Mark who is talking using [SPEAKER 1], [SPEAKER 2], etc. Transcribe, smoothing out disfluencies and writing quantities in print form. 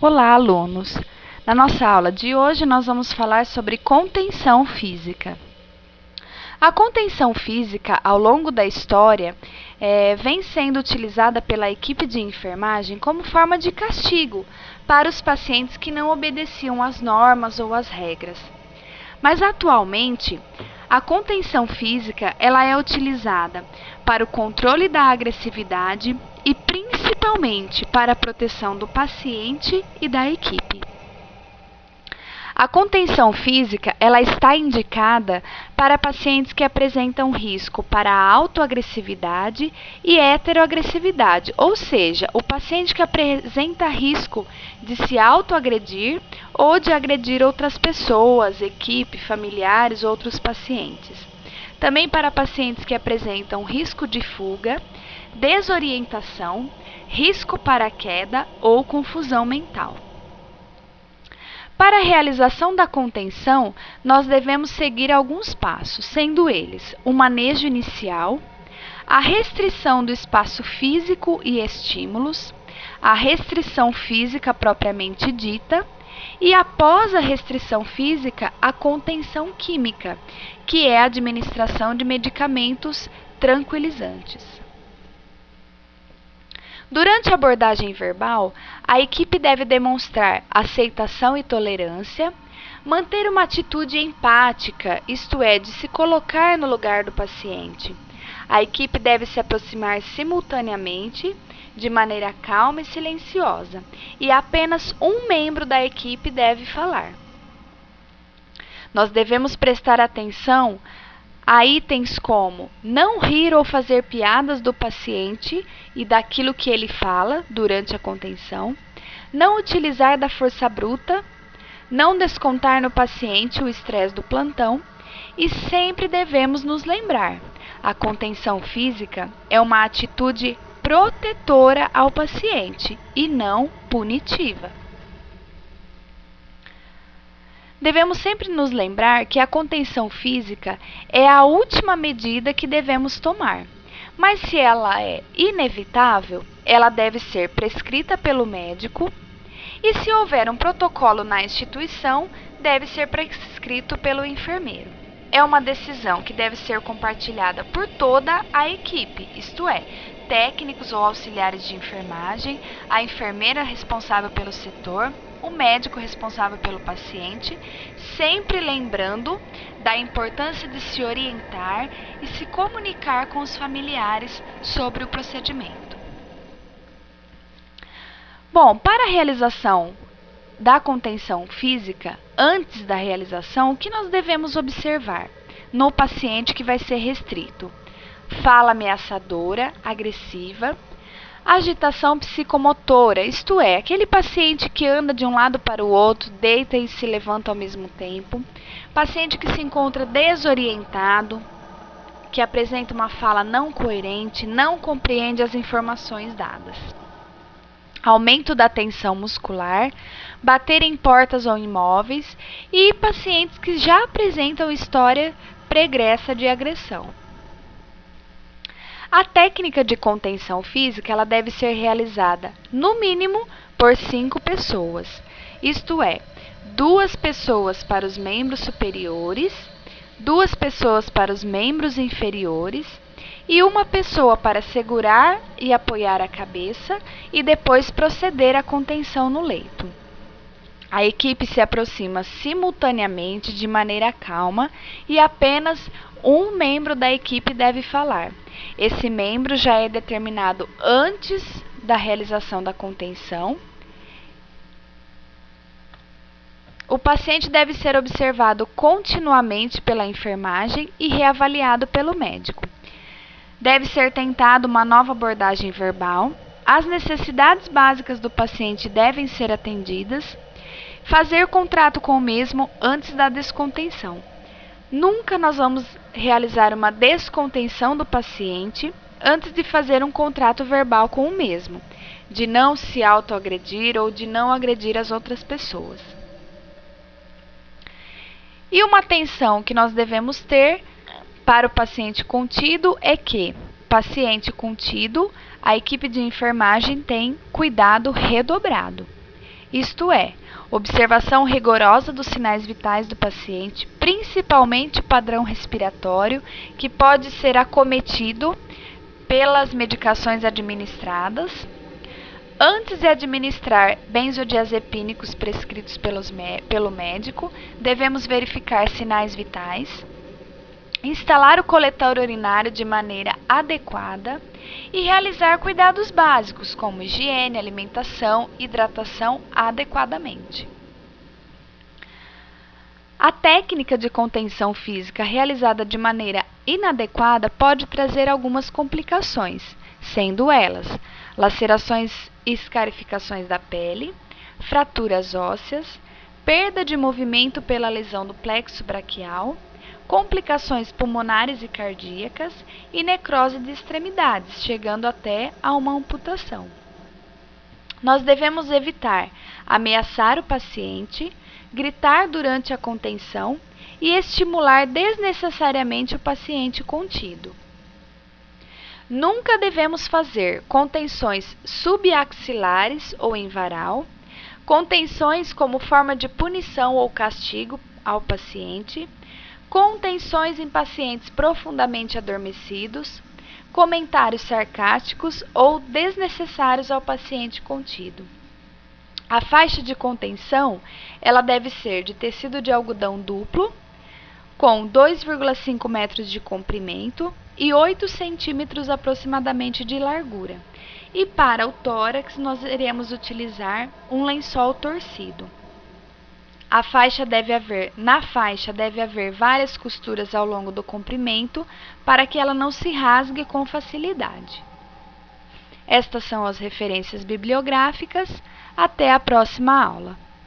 [SPEAKER 1] Olá, alunos! Na nossa aula de hoje, nós vamos falar sobre contenção física. A contenção física, ao longo da história, vem sendo utilizada pela equipe de enfermagem como forma de castigo para os pacientes que não obedeciam às normas ou às regras. Mas, atualmente, a contenção física ela é utilizada para o controle da agressividade e principalmente para a proteção do paciente e da equipe. A contenção física ela está indicada para pacientes que apresentam risco para a autoagressividade e heteroagressividade, ou seja, o paciente que apresenta risco de se autoagredir ou de agredir outras pessoas, equipe, familiares, outros pacientes. Também para pacientes que apresentam risco de fuga, desorientação, risco para queda ou confusão mental. Para a realização da contenção, nós devemos seguir alguns passos, sendo eles o manejo inicial, a restrição do espaço físico e estímulos, a restrição física propriamente dita e, após a restrição física, a contenção química, que é a administração de medicamentos tranquilizantes. Durante a abordagem verbal, a equipe deve demonstrar aceitação e tolerância, manter uma atitude empática, isto é, de se colocar no lugar do paciente. A equipe deve se aproximar simultaneamente, de maneira calma e silenciosa, e apenas um membro da equipe deve falar. Nós devemos prestar atenção a itens como não rir ou fazer piadas do paciente e daquilo que ele fala durante a contenção, não utilizar da força bruta, não descontar no paciente o estresse do plantão e sempre devemos nos lembrar: a contenção física é uma atitude protetora ao paciente e não punitiva. Devemos sempre nos lembrar que a contenção física é a última medida que devemos tomar, mas se ela é inevitável, ela deve ser prescrita pelo médico e, se houver um protocolo na instituição, deve ser prescrito pelo enfermeiro. É uma decisão que deve ser compartilhada por toda a equipe, isto é, técnicos ou auxiliares de enfermagem, a enfermeira responsável pelo setor, o médico responsável pelo paciente, sempre lembrando da importância de se orientar e se comunicar com os familiares sobre o procedimento. Bom, para a realização da contenção física, antes da realização, o que nós devemos observar no paciente que vai ser restrito? Fala ameaçadora, agressiva, agitação psicomotora, isto é, aquele paciente que anda de um lado para o outro, deita e se levanta ao mesmo tempo, paciente que se encontra desorientado, que apresenta uma fala não coerente, não compreende as informações dadas. Aumento da tensão muscular, bater em portas ou imóveis e pacientes que já apresentam história pregressa de agressão. A técnica de contenção física ela deve ser realizada, no mínimo, por 5 pessoas, isto é, 2 pessoas para os membros superiores, 2 pessoas para os membros inferiores e 1 pessoa para segurar e apoiar a cabeça e depois proceder à contenção no leito. A equipe se aproxima simultaneamente de maneira calma e apenas um membro da equipe deve falar. Esse membro já é determinado antes da realização da contenção. O paciente deve ser observado continuamente pela enfermagem e reavaliado pelo médico. Deve ser tentada uma nova abordagem verbal. As necessidades básicas do paciente devem ser atendidas. Fazer contrato com o mesmo antes da descontenção. Nunca nós vamos realizar uma descontenção do paciente antes de fazer um contrato verbal com o mesmo, de não se autoagredir ou de não agredir as outras pessoas. E uma atenção que nós devemos ter para o paciente contido é que, paciente contido, a equipe de enfermagem tem cuidado redobrado. Isto é, observação rigorosa dos sinais vitais do paciente, principalmente padrão respiratório, que pode ser acometido pelas medicações administradas. Antes de administrar benzodiazepínicos prescritos pelo médico, devemos verificar sinais vitais, instalar o coletor urinário de maneira adequada e realizar cuidados básicos, como higiene, alimentação, hidratação adequadamente. A técnica de contenção física realizada de maneira inadequada pode trazer algumas complicações, sendo elas lacerações e escarificações da pele, fraturas ósseas, perda de movimento pela lesão do plexo braquial, complicações pulmonares e cardíacas e necrose de extremidades, chegando até a uma amputação. Nós devemos evitar ameaçar o paciente, gritar durante a contenção e estimular desnecessariamente o paciente contido. Nunca devemos fazer contenções subaxilares ou em varal, contenções como forma de punição ou castigo ao paciente, contenções em pacientes profundamente adormecidos, comentários sarcásticos ou desnecessários ao paciente contido. A faixa de contenção, ela deve ser de tecido de algodão duplo, com 2,5 metros de comprimento e 8 centímetros aproximadamente de largura. E para o tórax, nós iremos utilizar um lençol torcido. Na faixa deve haver várias costuras ao longo do comprimento para que ela não se rasgue com facilidade. Estas são as referências bibliográficas. Até a próxima aula.